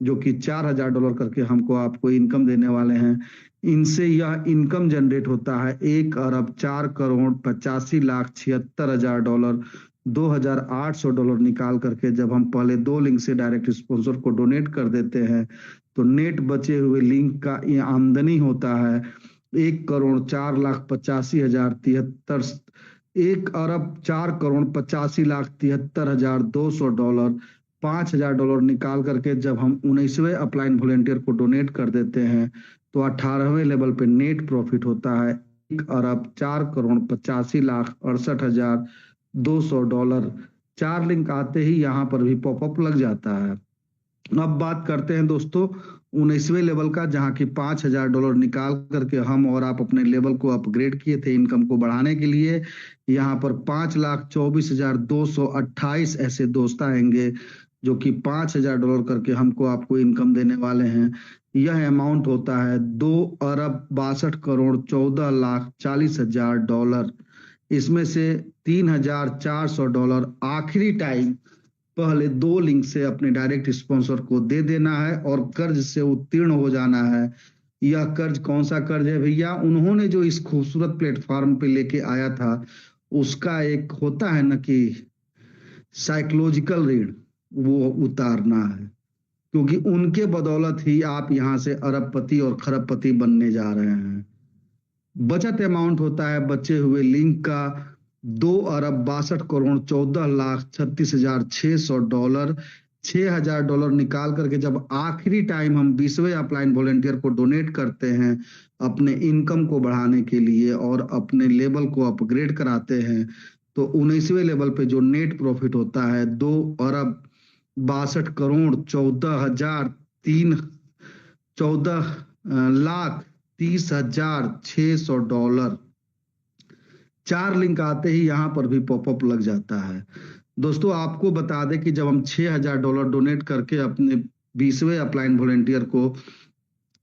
जो कि $4,000 करके हमको आपको इनकम देने वाले हैं। इनसे यह इनकम जनरेट होता है $1,04,85,76,000। $2,800 निकाल करके जब हम पहले 2 लिंक से डायरेक्ट स्पॉन्सर को डोनेट कर देते हैं, तो नेट बचे हुए लिंक का ये आमदनी होता है $1,04,85,073। $1,04,85,73,200। $5,000 निकाल करके जब हम 19वें अपलाइन वॉलेंटियर को डोनेट कर देते हैं, तो 18वें लेवल पे नेट प्रॉफिट होता है $1,04,85,68,200। 4 लिंक आते ही यहाँ पर भी पॉपअप लग जाता है। अब बात करते हैं दोस्तों 19वें लेवल का, जहां की $5,000 निकाल करके हम और आप अपने लेवल को अपग्रेड किए थे इनकम को बढ़ाने के लिए। यहाँ पर 5,24,228 ऐसे दोस्त आएंगे जो कि $5,000 करके हमको आपको इनकम देने वाले हैं। यह अमाउंट होता है $2,62,14,40,000। इसमें से $3,400 आखिरी टाइम पहले 2 लिंक से अपने डायरेक्ट स्पॉन्सर को दे देना है और कर्ज से उत्तीर्ण हो जाना है। यह कर्ज कौन सा कर्ज है भैया? उन्होंने जो इस खूबसूरत प्लेटफॉर्म पे लेके आया था उसका एक होता है ना कि साइकोलॉजिकल ऋण, वो उतारना है, क्योंकि उनके बदौलत ही आप यहाँ से अरबपति और खरबपति बनने जा रहे हैं। बचत अमाउंट होता है बचे हुए लिंक का $2,62,14,36,600। $6,000 निकाल करके जब आखिरी टाइम हम 20वें अपलाइन वॉलेंटियर को डोनेट करते हैं अपने इनकम को बढ़ाने के लिए और अपने लेवल को अपग्रेड कराते हैं, तो 19वें लेवल पे जो नेट प्रॉफिट होता है 2,62,14,30,600। 4 लिंक आते ही यहाँ पर भी पॉपअप लग जाता है। दोस्तों आपको बता दें कि जब हम $6,000 डोनेट करके अपने 20वें अपलाइन वॉलेंटियर को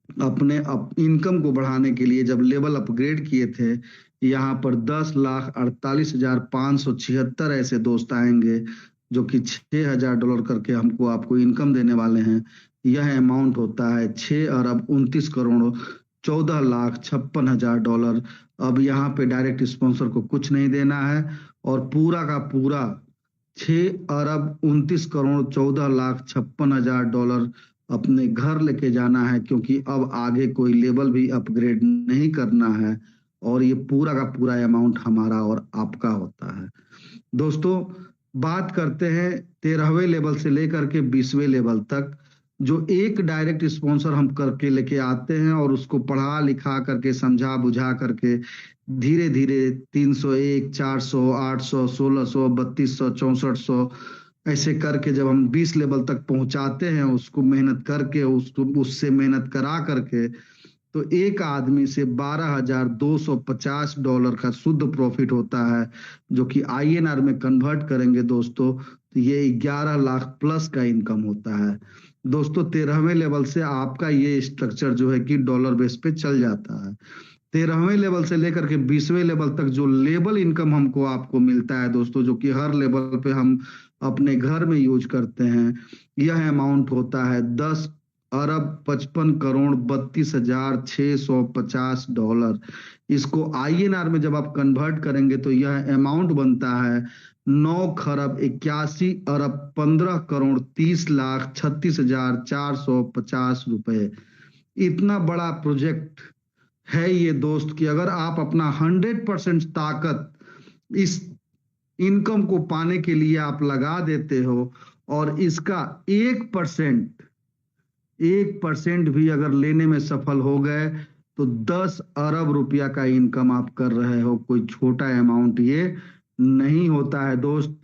अपने इनकम को बढ़ाने के लिए जब लेवल अपग्रेड किए थे, यहाँ पर 10,48,576 ऐसे दोस्त आएंगे जो कि $6,000 करके हमको आपको इनकम देने वाले हैं। यह अमाउंट होता है $6,29,14,56,000। अब यहाँ पे डायरेक्ट स्पॉन्सर को कुछ नहीं देना है और पूरा का पूरा $6,29,14,56,000 अपने घर लेके जाना है, क्योंकि अब आगे कोई लेवल भी अपग्रेड नहीं करना है और ये पूरा का पूरा अमाउंट हमारा और आपका होता है। दोस्तों बात करते हैं 13वें लेवल से लेकर के 20वें लेवल तक, जो एक डायरेक्ट स्पॉन्सर हम करके लेके आते हैं और उसको पढ़ा लिखा करके समझा बुझा करके धीरे धीरे 301, 400, 800, 1600, 3200, 6400 ऐसे करके जब हम 20 लेवल तक पहुंचाते हैं, उसको मेहनत करके उससे मेहनत करा करके, तो एक आदमी से $12,250 का शुद्ध प्रॉफिट होता है, जो कि INR में कन्वर्ट करेंगे दोस्तों तो ये 11 लाख प्लस का इनकम होता है। दोस्तों 13वें लेवल से आपका ये स्ट्रक्चर जो है कि डॉलर बेस पे चल जाता है। 13वें लेवल से लेकर के 20वें लेवल तक जो लेवल इनकम हमको आपको मिलता है दोस्तों, जो कि हर लेवल पे हम अपने घर में यूज करते हैं, यह अमाउंट होता है $10,55,32,650। इसको INR में जब आप कन्वर्ट करेंगे तो यह अमाउंट बनता है $9,81,15,30,36,450 इतना बड़ा प्रोजेक्ट है ये दोस्त कि अगर आप अपना 100% ताकत इस इनकम को पाने के लिए आप लगा देते हो और इसका 1% भी अगर लेने में सफल हो गए तो 10 अरब रुपया का इनकम आप कर रहे हो। कोई छोटा अमाउंट ये नहीं होता है दोस्त।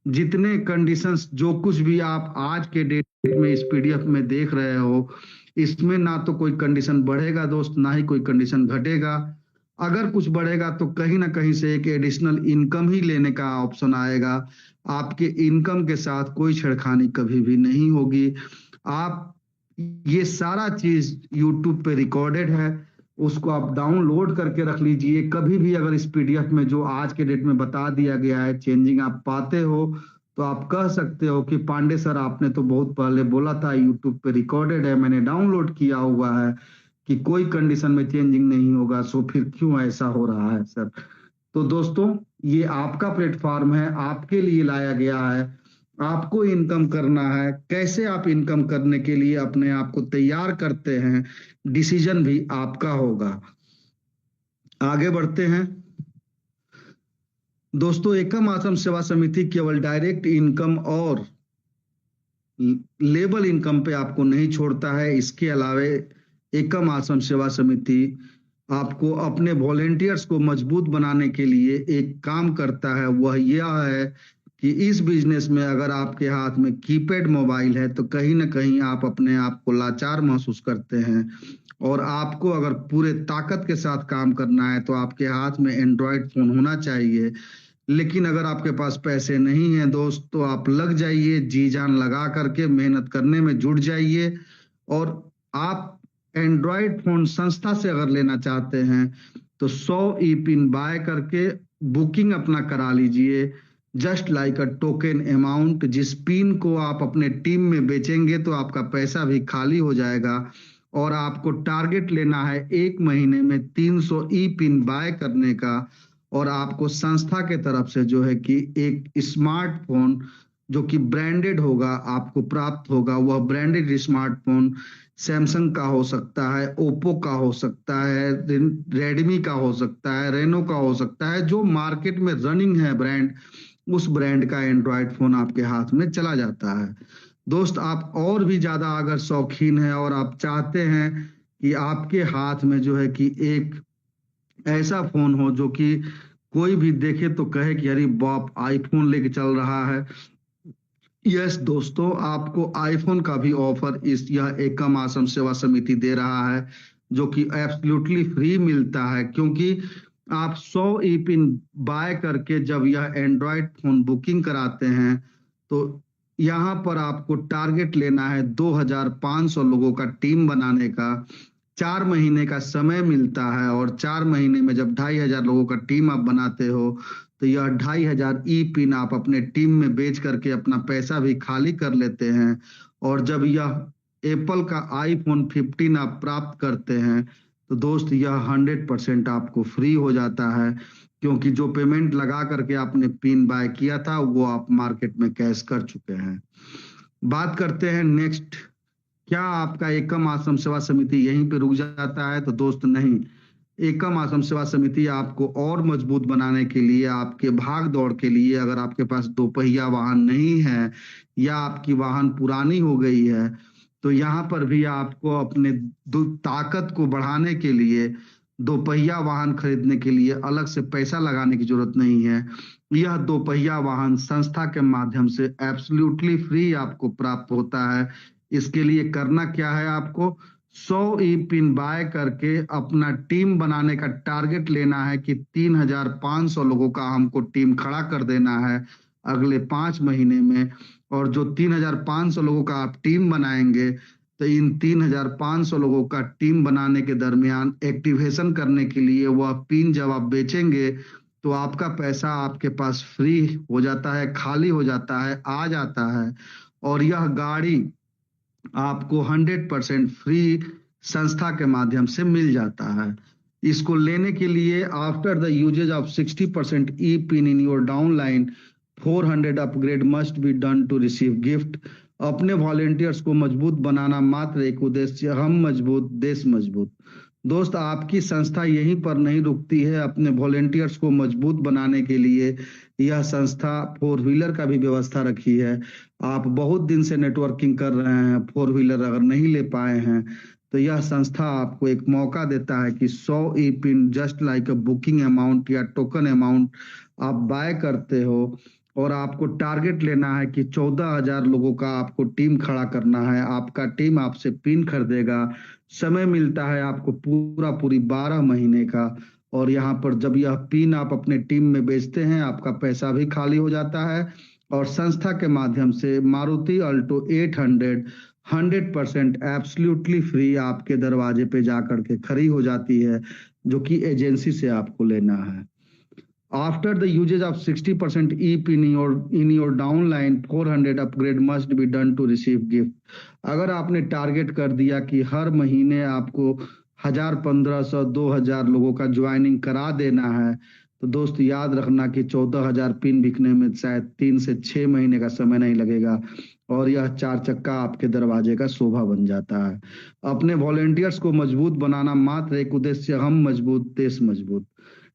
जितने कंडीशंस जो कुछ भी आप आज के डेट में इस PDF में देख रहे हो, इसमें ना तो कोई कंडीशन बढ़ेगा दोस्त, ना ही कोई कंडीशन घटेगा। अगर कुछ बढ़ेगा तो कहीं ना कहीं से एक एडिशनल इनकम ही लेने का ऑप्शन आएगा। आपके इनकम के साथ कोई छेड़खानी कभी भी नहीं होगी। आप ये सारा चीज YouTube पे रिकॉर्डेड है, उसको आप डाउनलोड करके रख लीजिए। कभी भी अगर इस PDF में जो आज के डेट में बता दिया गया है चेंजिंग आप पाते हो तो आप कह सकते हो कि पांडे सर आपने तो बहुत पहले बोला था, YouTube पे रिकॉर्डेड है, मैंने डाउनलोड किया हुआ है कि कोई कंडीशन में चेंजिंग नहीं होगा, सो फिर क्यों ऐसा हो रहा है सर। तो दोस्तों ये आपका प्लेटफॉर्म है, आपके लिए लाया गया है, आपको इनकम करना है। कैसे आप इनकम करने के लिए अपने आप को तैयार करते हैं, डिसीजन भी आपका होगा। आगे बढ़ते हैं दोस्तों। एकम आश्रम सेवा समिति केवल डायरेक्ट इनकम और लेवल इनकम पे आपको नहीं छोड़ता है। इसके अलावे एकम आश्रम सेवा समिति आपको अपने वॉलेंटियर्स को मजबूत बनाने के लिए एक काम करता है, वह यह है कि इस बिजनेस में अगर आपके हाथ में कीपैड मोबाइल है तो कहीं ना कहीं आप अपने आप को लाचार महसूस करते हैं, और आपको अगर पूरे ताकत के साथ काम करना है तो आपके हाथ में एंड्रॉयड फोन होना चाहिए। लेकिन अगर आपके पास पैसे नहीं है दोस्त, तो आप लग जाइए, जी जान लगा करके मेहनत करने में जुट जाइए। और आप एंड्रॉयड फोन संस्था से अगर लेना चाहते हैं तो 100 ई पिन बाय करके बुकिंग अपना करा लीजिए, just like a token amount. जिस पिन को आप अपने टीम में बेचेंगे तो आपका पैसा भी खाली हो जाएगा। और आपको टारगेट लेना है 1 महीने में 300 ई पिन बाय करने का। और आपको संस्था के तरफ से जो है कि एक स्मार्टफोन जो कि ब्रांडेड होगा आपको प्राप्त होगा। वह ब्रांडेड स्मार्टफोन सैमसंग का हो सकता है, ओप्पो का हो सकता है, रेडमी का हो सकता है, रेनो का हो सकता है, जो मार्केट में रनिंग है ब्रांड, उस ब्रांड का एंड्रॉयड फोन आपके हाथ में चला जाता है। दोस्त, आप और भी ज्यादा अगर शौकीन हैं और आप चाहते हैं कि आपके हाथ में जो है कि एक ऐसा फोन हो जो कि कोई भी देखे तो कहे कि अरे बाप, आईफोन लेके चल रहा है। यस दोस्तों, आपको आईफोन का भी ऑफर इस यह एकम आश्रम सेवा समिति दे रहा है, जो कि एब्सोल्युटली फ्री मिलता है। क्योंकि आप 100 ई पिन बाय करके जब यह एंड्रॉयड फोन बुकिंग कराते हैं तो यहाँ पर आपको टारगेट लेना है 2500 लोगों का टीम बनाने का। 4 महीने का समय मिलता है, और 4 महीने में जब 2500 लोगों का टीम आप बनाते हो तो यह 2500 ई पिन आप अपने टीम में बेच करके अपना पैसा भी खाली कर लेते हैं। और जब यह एप्पल का आईफोन 15 आप प्राप्त करते हैं तो दोस्त यह 100% आपको फ्री हो जाता है, क्योंकि जो पेमेंट लगा करके आपने पिन बाय किया था वो आप मार्केट में कैश कर चुके हैं। बात करते हैं नेक्स्ट, क्या आपका एकम आश्रम सेवा समिति यहीं पे रुक जाता है? तो दोस्त नहीं, एकम आश्रम सेवा समिति आपको और मजबूत बनाने के लिए, आपके भाग दौड़ के लिए, अगर आपके पास 2 पहिया वाहन नहीं है या आपकी वाहन पुरानी हो गई है तो यहाँ पर भी आपको अपने ताकत को बढ़ाने के लिए 2 पहिया वाहन खरीदने के लिए अलग से पैसा लगाने की जरूरत नहीं है। यह 2 पहिया वाहन संस्था के माध्यम से एब्सोल्युटली फ्री आपको प्राप्त होता है। इसके लिए करना क्या है, आपको 100 ई पिन बाय करके अपना टीम बनाने का टारगेट लेना है कि 3500 लोगों का हमको टीम खड़ा कर देना है अगले 5 महीने में। और जो 3500 लोगों का आप टीम बनाएंगे तो इन 3500 लोगों का टीम बनाने के दरमियान एक्टिवेशन करने के लिए वह पिन जब आप बेचेंगे तो आपका पैसा आपके पास फ्री हो जाता है, खाली हो जाता है, आ जाता है। और यह गाड़ी आपको 100% फ्री संस्था के माध्यम से मिल जाता है। इसको लेने के लिए after the usages of 60% E pin in your downline 400 upgrade must be done to receive gift. अपने वॉलेंटियर्स को मजबूत बनाना मात्र एक उद्देश्य, हम मजबूत देश मजबूत। दोस्त, आपकी संस्था यहीं पर नहीं रुकती है। अपने वॉलेंटियर्स को मजबूत बनाने के लिए यह संस्था 4 व्हीलर का भी व्यवस्था रखी है। आप बहुत दिन से नेटवर्किंग कर रहे हैं, 4 व्हीलर अगर नहीं ले पाए हैं तो यह संस्था आपको एक मौका देता है कि 100 e pin just like a booking amount या टोकन अमाउंट आप बाय करते हो। और आपको टारगेट लेना है कि 14000 लोगों का आपको टीम खड़ा करना है। आपका टीम आपसे पिन खरीदेगा। समय मिलता है आपको पूरी 12 महीने का। और यहाँ पर जब यह पिन आप अपने टीम में बेचते हैं आपका पैसा भी खाली हो जाता है। और संस्था के माध्यम से मारुति अल्टो 800 100% एब्सोल्युटली फ्री आपके दरवाजे पे जाकर के खड़ी हो जाती है, जो कि एजेंसी से आपको लेना है। After the usage of 60% EP in your downline, 400 upgrade must be done to receive gift। अगर आपने टारगेट कर दिया कि हर महीने आपको 1000, 1500, 2000 लोगों का ज्वाइनिंग करा देना है तो दोस्त याद रखना कि 14000 पिन बिकने में शायद 3 से 6 महीने का समय नहीं लगेगा, और यह 4 चक्का आपके दरवाजे का शोभा बन जाता है। अपने वॉलेंटियर्स को मजबूत बनाना मात्र एक उद्देश्य, हम मजबूत देश मजबूत।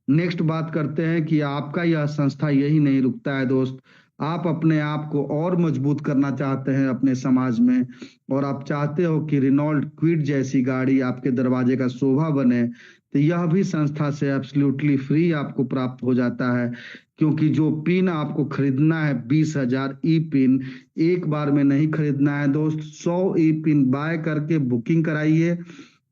नेक्स्ट बात करते हैं कि आपका यह संस्था यही नहीं रुकता है दोस्त। आप अपने आप को और मजबूत करना चाहते हैं अपने समाज में, और आप चाहते हो कि रिनॉल्ट क्विड जैसी गाड़ी आपके दरवाजे का शोभा बने, तो यह भी संस्था से एब्सोल्युटली फ्री आपको प्राप्त हो जाता है। क्योंकि जो पिन आपको खरीदना है 20,000 ई पिन एक बार में नहीं खरीदना है दोस्त। 100 ई पिन बाय करके बुकिंग कराइए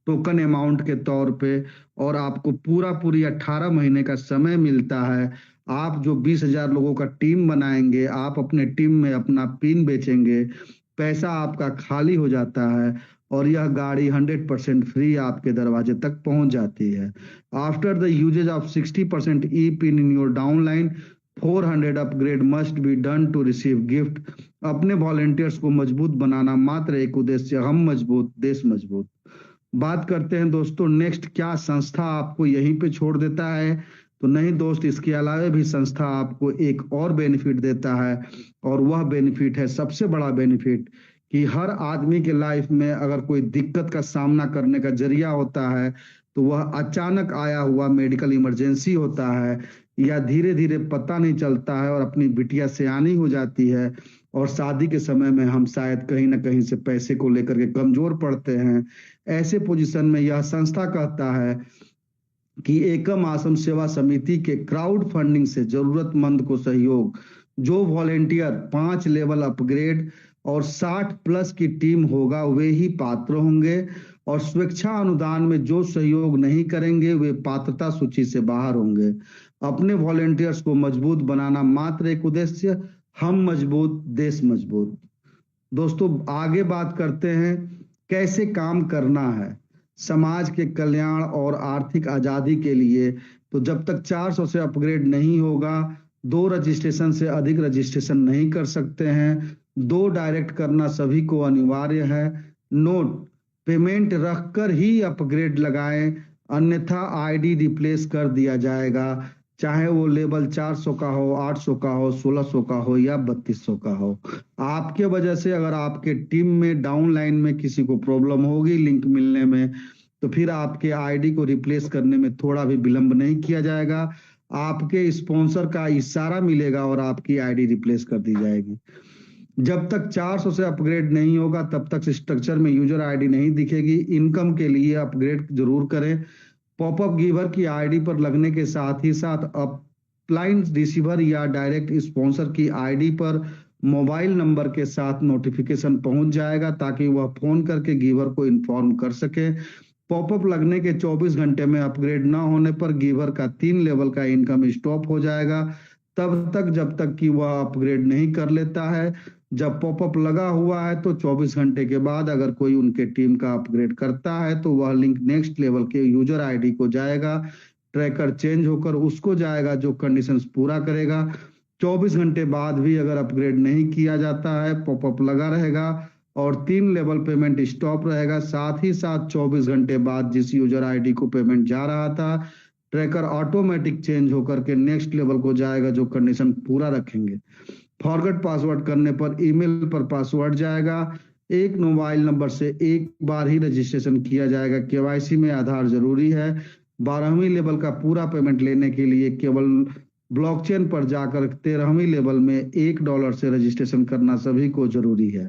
टोकन अमाउंट के तौर पे, और आपको पूरी 18 महीने का समय मिलता है। आप जो 20,000 लोगों का टीम बनाएंगे, आप अपने टीम में अपना पिन बेचेंगे, पैसा आपका खाली हो जाता है और यह गाड़ी 100% फ्री आपके दरवाजे तक पहुंच जाती है। After the usages of 60% E pin in your downline, 400 upgrade must be done to receive gift. अपने वॉलेंटियर्स को मजबूत बनाना मात्र एक उद्देश्य, हम मजबूत देश मजबूत। बात करते हैं दोस्तों नेक्स्ट, क्या संस्था आपको यहीं पे छोड़ देता है? तो नहीं दोस्त, इसके अलावा भी संस्था आपको एक और बेनिफिट देता है, और वह बेनिफिट है सबसे बड़ा बेनिफिट, कि हर आदमी के लाइफ में अगर कोई दिक्कत का सामना करने का जरिया होता है तो वह अचानक आया हुआ मेडिकल इमरजेंसी होता है, या धीरे धीरे पता नहीं चलता है और अपनी बिटिया सयानी हो जाती है, और शादी के समय में हम शायद कहीं ना कहीं से पैसे को लेकर के कमजोर पड़ते हैं। ऐसे पोजीशन में यह संस्था कहता है कि एकम आश्रम सेवा समिति के क्राउड फंडिंग से जरूरतमंद को सहयोग। जो वॉलेंटियर 5 लेवल अपग्रेड और 60 प्लस की टीम होगा वे ही पात्र होंगे, और स्वेच्छा अनुदान में जो सहयोग नहीं करेंगे वे पात्रता सूची से बाहर होंगे। अपने वॉलेंटियर्स को मजबूत बनाना मात्र एक उद्देश्य, हम मजबूत देश मजबूत। दोस्तों आगे बात करते हैं कैसे काम करना है समाज के कल्याण और आर्थिक आजादी के लिए। तो जब तक 400 से अपग्रेड नहीं होगा, 2 रजिस्ट्रेशन से अधिक रजिस्ट्रेशन नहीं कर सकते हैं। 2 डायरेक्ट करना सभी को अनिवार्य है। नोट, पेमेंट रखकर ही अपग्रेड लगाएं, अन्यथा आईडी रिप्लेस कर दिया जाएगा, चाहे वो लेवल 400 का हो, 800 का हो, 1600 का हो या 3200 का हो। आपके वजह से अगर आपके टीम में डाउन लाइन में किसी को प्रॉब्लम होगी लिंक मिलने में, तो फिर आपके आईडी को रिप्लेस करने में थोड़ा भी विलंब नहीं किया जाएगा। आपके स्पॉन्सर का इशारा मिलेगा और आपकी आईडी रिप्लेस कर दी जाएगी। जब तक 400 से अपग्रेड नहीं होगा तब तक स्ट्रक्चर में यूजर आईडी नहीं दिखेगी। इनकम के लिए अपग्रेड जरूर करें। पॉपअप गिवर की आईडी पर लगने के साथ ही साथ अपलाइन रिसीवर या डायरेक्ट स्पॉन्सर की आईडी पर मोबाइल नंबर के साथ नोटिफिकेशन पहुंच जाएगा, ताकि वह फोन करके गिवर को इन्फॉर्म कर सके। पॉपअप लगने के 24 घंटे में अपग्रेड ना होने पर गिवर का 3 लेवल का इनकम स्टॉप हो जाएगा, तब तक जब तक कि वह अपग्रेड नहीं कर लेता है। जब पॉपअप लगा हुआ है तो 24 घंटे के बाद अगर कोई उनके टीम का अपग्रेड करता है तो वह लिंक नेक्स्ट लेवल के यूजर आईडी को जाएगा, ट्रैकर चेंज होकर उसको जाएगा जो कंडीशंस पूरा करेगा। 24 घंटे बाद भी अगर अपग्रेड नहीं किया जाता है, पॉपअप लगा रहेगा और 3 लेवल पेमेंट स्टॉप रहेगा। साथ ही साथ 24 घंटे बाद जिस यूजर आईडी को पेमेंट जा रहा था, ट्रैकर ऑटोमेटिक चेंज होकर के नेक्स्ट लेवल को जाएगा जो कंडीशन पूरा रखेंगे। फॉरगेट पासवर्ड करने पर ईमेल पर पासवर्ड जाएगा। एक मोबाइल नंबर से एक बार ही रजिस्ट्रेशन किया जाएगा। केवाईसी में आधार जरूरी है। 12वीं लेवल का पूरा पेमेंट लेने के लिए केवल ब्लॉकचेन पर जाकर 13वीं लेवल में $1 से रजिस्ट्रेशन करना सभी को जरूरी है।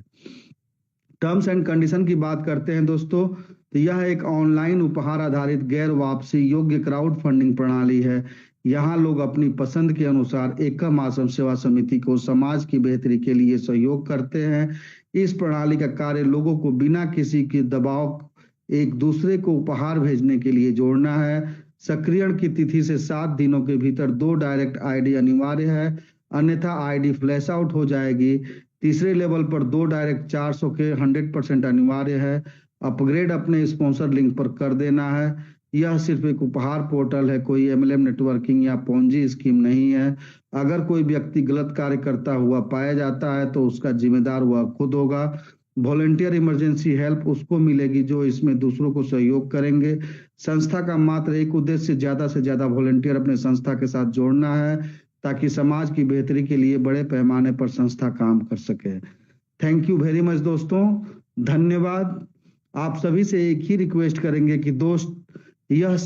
टर्म्स एंड कंडीशन की बात करते हैं दोस्तों, तो यह एक ऑनलाइन उपहार आधारित गैर वापसी योग्य क्राउड फंडिंग प्रणाली है। यहाँ लोग अपनी पसंद के अनुसार एकम आश्रम सेवा समिति को समाज की बेहतरी के लिए सहयोग करते हैं। इस प्रणाली का कार्य लोगों को बिना किसी के दबाव एक दूसरे को उपहार भेजने के लिए जोड़ना है। सक्रियण की तिथि से 7 दिनों के भीतर 2 डायरेक्ट आईडी अनिवार्य है, अन्यथा आईडी फ्लैश आउट हो जाएगी। तीसरे लेवल पर 2 डायरेक्ट 400 के 100% अनिवार्य है। अपग्रेड अपने स्पॉन्सर लिंक पर कर देना है। यह सिर्फ एक उपहार पोर्टल है, कोई MLM नेटवर्किंग या पोंजी स्कीम नहीं है। अगर कोई व्यक्ति गलत कार्य करता हुआ पाया जाता है तो उसका जिम्मेदार वह खुद होगा। वॉलेंटियर इमरजेंसी हेल्प उसको मिलेगी जो इसमें दूसरों को सहयोग करेंगे। संस्था का मात्र एक उद्देश्य ज्यादा से ज्यादा वॉलेंटियर अपने संस्था के साथ जोड़ना है, ताकि समाज की बेहतरी के लिए बड़े पैमाने पर संस्था काम कर सके। थैंक यू वेरी मच दोस्तों, धन्यवाद। आप सभी से एक ही रिक्वेस्ट करेंगे कि दोस्त, यह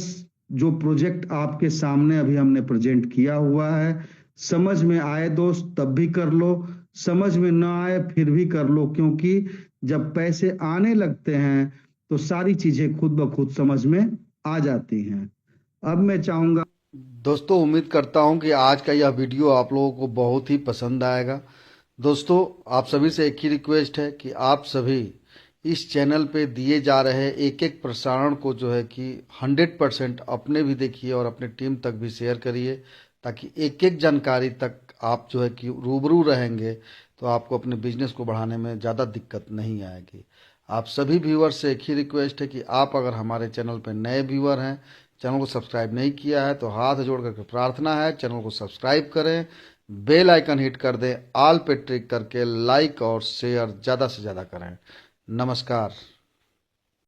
जो प्रोजेक्ट आपके सामने अभी हमने प्रेजेंट किया हुआ है, समझ में आए दोस्त तब भी कर लो, समझ में ना आए फिर भी कर लो, क्योंकि जब पैसे आने लगते हैं तो सारी चीजें खुद ब खुद समझ में आ जाती हैं। अब मैं चाहूंगा दोस्तों उम्मीद करता हूं कि आज का यह वीडियो आप लोगों को बहुत ही पसंद आएगा। दोस्तों आप सभी से एक ही रिक्वेस्ट है कि आप सभी इस चैनल पे दिए जा रहे एक एक प्रसारण को जो है कि 100% अपने भी देखिए और अपने टीम तक भी शेयर करिए, ताकि एक एक जानकारी तक आप जो है कि रूबरू रहेंगे तो आपको अपने बिजनेस को बढ़ाने में ज़्यादा दिक्कत नहीं आएगी। आप सभी व्यूअर्स से एक ही रिक्वेस्ट है कि आप अगर हमारे चैनल पर नए व्यूअर हैं, चैनल को सब्सक्राइब नहीं किया है तो हाथ जोड़ करके प्रार्थना है चैनल को सब्सक्राइब करें, बेल आइकन हिट कर दें, ऑल पे ट्रिक करके लाइक और शेयर ज़्यादा से ज़्यादा करें। नमस्कार।